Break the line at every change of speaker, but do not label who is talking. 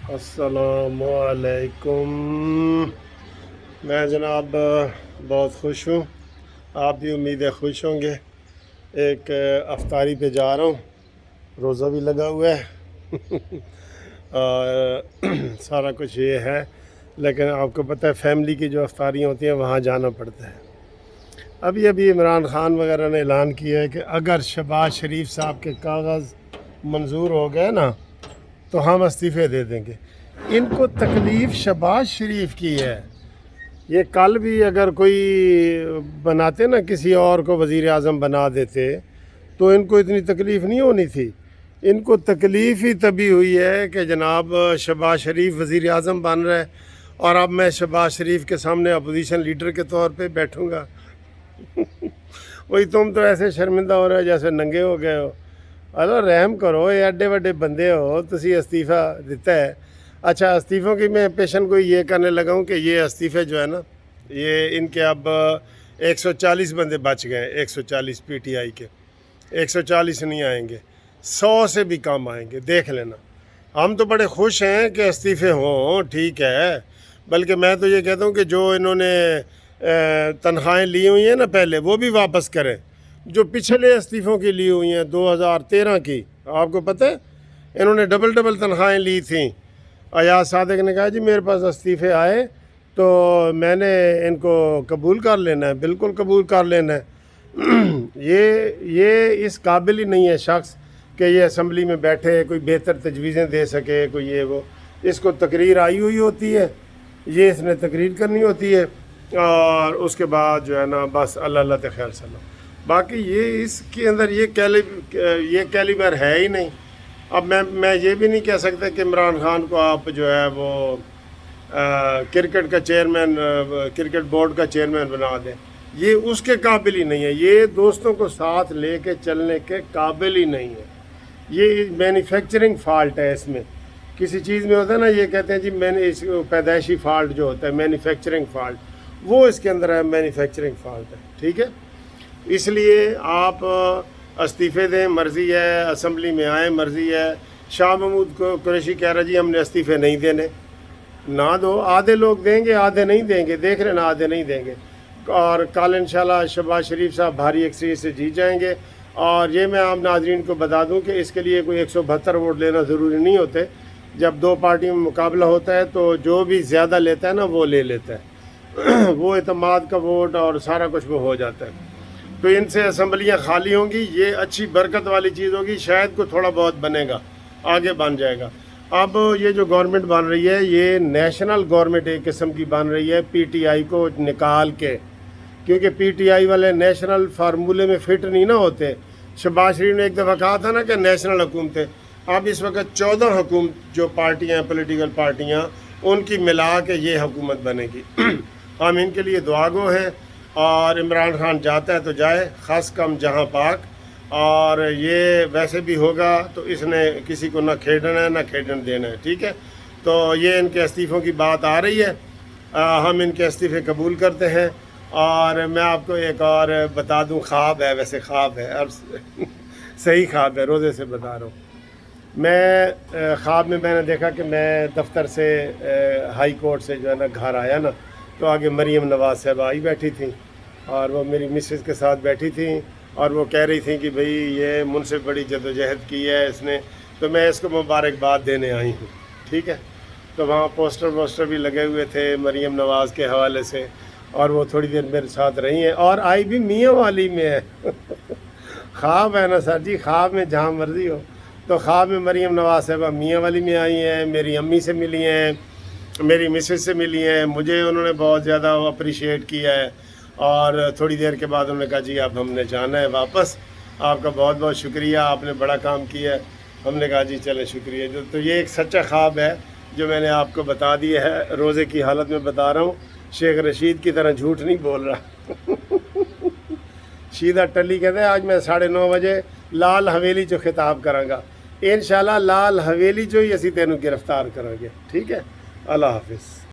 السلام علیکم۔ میں جناب بہت خوش ہوں، آپ بھی امیدیں خوش ہوں گے۔ ایک افطاری پہ جا رہا ہوں، روزہ بھی لگا ہوا ہے اور سارا کچھ یہ ہے، لیکن آپ کو پتہ ہے فیملی کی جو افطاریاں ہوتی ہیں وہاں جانا پڑتا ہے۔ ابھی عمران خان وغیرہ نے اعلان کیا ہے کہ اگر شہباز شریف صاحب کے کاغذ منظور ہو گئے نا تو ہم استعفے دے دیں گے۔ ان کو تکلیف شہباز شریف کی ہے۔ یہ کل بھی اگر کوئی بناتے نا، کسی اور کو وزیر اعظم بنا دیتے تو ان کو اتنی تکلیف نہیں ہونی تھی۔ ان کو تکلیف ہی تبھی ہوئی ہے کہ جناب شہباز شریف وزیر اعظم بن رہا ہے اور اب میں شہباز شریف کے سامنے اپوزیشن لیڈر کے طور پہ بیٹھوں گا۔ وہی تم تو ایسے شرمندہ ہو رہے ہو جیسے ننگے ہو گئے ہو۔ اللہ رحم کرو، یہ ایڈے وڈے بندے ہو، تسی استعفیٰ دیتا ہے۔ اچھا، استعفوں کی میں پیشن گوئی یہ کرنے لگا ہوں کہ یہ استعفے جو ہے نا، یہ ان کے اب 140 بندے بچ گئے، 140 پی ٹی آئی کے 140 نہیں آئیں گے، 100 سے بھی کم آئیں گے، دیکھ لینا۔ ہم تو بڑے خوش ہیں کہ استعفے ہوں، ٹھیک ہے، بلکہ میں تو یہ کہتا ہوں کہ جو انہوں نے تنخواہیں لی ہوئی ہیں نا پہلے، وہ بھی واپس کریں۔ جو پچھلے استعفوں کی لی ہوئی ہیں 2013 کی، آپ کو پتہ ہے انہوں نے ڈبل تنخواہیں لی تھیں۔ ایاز صادق نے کہا جی میرے پاس استعفے آئے تو میں نے ان کو قبول کر لینا ہے، بالکل قبول کر لینا ہے۔ یہ اس قابل ہی نہیں ہے شخص کہ یہ اسمبلی میں بیٹھے کوئی بہتر تجویزیں دے سکے، کوئی یہ وہ۔ اس کو تقریر آئی ہوئی ہوتی ہے، یہ اس نے تقریر کرنی ہوتی ہے اور اس کے بعد جو ہے نا بس اللہ اللہ تے خیر سلام۔ باقی یہ اس کے اندر یہ کیلیبر ہے ہی نہیں۔ اب میں یہ بھی نہیں کہہ سکتا کہ عمران خان کو آپ جو ہے وہ کرکٹ کا چیئرمین، کرکٹ بورڈ کا چیئرمین بنا دیں، یہ اس کے قابل ہی نہیں ہے۔ یہ دوستوں کو ساتھ لے کے چلنے کے قابل ہی نہیں ہے۔ یہ مینوفیکچرنگ فالٹ ہے اس میں۔ کسی چیز میں ہوتا ہے نا، یہ کہتے ہیں جی میں نے اس پیدائشی فالٹ جو ہوتا ہے مینوفیکچرنگ فالٹ، وہ اس کے اندر ہے، مینوفیکچرنگ فالٹ ہے، ٹھیک ہے۔ اس لیے آپ استعفے دیں، مرضی ہے، اسمبلی میں آئیں، مرضی ہے۔ شاہ محمود قریشی کہہ رہا جی ہم نے استعفے نہیں دینے، نہ دو، آدھے لوگ دیں گے آدھے نہیں دیں گے، دیکھ لینا آدھے نہیں دیں گے۔ اور کل انشاءاللہ شہباز شریف صاحب بھاری اکثریت سے جیت جائیں گے۔ اور یہ میں آپ ناظرین کو بتا دوں کہ اس کے لیے کوئی 172 ووٹ لینا ضروری نہیں ہوتے۔ جب دو پارٹیوں میں مقابلہ ہوتا ہے تو جو بھی زیادہ لیتا ہے نا وہ لے لیتا ہے، وہ اعتماد کا ووٹ اور سارا کچھ وہ ہو جاتا ہے۔ تو ان سے اسمبلیاں خالی ہوں گی، یہ اچھی برکت والی چیز ہوگی، شاید کو تھوڑا بہت بنے گا، آگے بن جائے گا۔ اب یہ جو گورنمنٹ بن رہی ہے یہ نیشنل گورنمنٹ ایک قسم کی بن رہی ہے، پی ٹی آئی کو نکال کے، کیونکہ پی ٹی آئی والے نیشنل فارمولے میں فٹ نہیں نہ ہوتے۔ شہباز شریف نے ایک دفعہ کہا تھا نا کہ نیشنل حکومتیں، اب اس وقت 14 حکومت جو پارٹیاں ہیں، پولیٹیکل پارٹیاں، ان کی ملا کے یہ حکومت بنے گی۔ ہم ان کے لیے دعا گو ہیں، اور عمران خان جاتا ہے تو جائے، خاص کم جہاں پاک۔ اور یہ ویسے بھی ہوگا تو اس نے کسی کو نہ کھیڑنا ہے نہ کھیڑن دینا ہے، ٹھیک ہے۔ تو یہ ان کے استعفوں کی بات آ رہی ہے، ہم ان کے استعفے قبول کرتے ہیں۔ اور میں آپ کو ایک اور بتا دوں، خواب ہے، ویسے خواب ہے، اب صحیح خواب ہے، روزے سے بتا رہا ہوں۔ میں خواب میں نے دیکھا کہ میں دفتر سے ہائی کورٹ سے جو ہے نا گھر آیا نا، تو آگے مریم نواز صاحبہ آئی بیٹھی تھیں اور وہ میری مسز کے ساتھ بیٹھی تھیں، اور وہ کہہ رہی تھیں کہ بھئی یہ من سے بڑی جدوجہد کی ہے اس نے، تو میں اس کو مبارکباد دینے آئی ہوں، ٹھیک ہے۔ تو وہاں پوسٹر بھی لگے ہوئے تھے مریم نواز کے حوالے سے، اور وہ تھوڑی دیر میرے ساتھ رہی ہیں، اور آئی بھی میاں والی میں ہے۔ خواب ہے نا سر جی، خواب میں جہاں مرضی ہو۔ تو خواب میں مریم نواز صاحبہ میاں والی میں آئی ہیں، میری امی سے ملی ہیں، میری مسز سے ملی ہیں، مجھے انہوں نے بہت زیادہ اپریشیٹ کیا ہے، اور تھوڑی دیر کے بعد انہوں نے کہا جی اب ہم نے جانا ہے واپس، آپ کا بہت بہت شکریہ، آپ نے بڑا کام کیا ہے۔ ہم نے کہا جی چلیں شکریہ۔ تو یہ ایک سچا خواب ہے جو میں نے آپ کو بتا دیا ہے، روزے کی حالت میں بتا رہا ہوں، شیخ رشید کی طرح جھوٹ نہیں بول رہا۔ شیدہ ٹلی کہتے ہیں آج میں 9:30 بجے لال حویلی چو خطاب کراں گا، انشاءاللہ لال حویلی چو ہی اسی تینوں گرفتار کریں گے، ٹھیک ہے۔ اللہ حافظ۔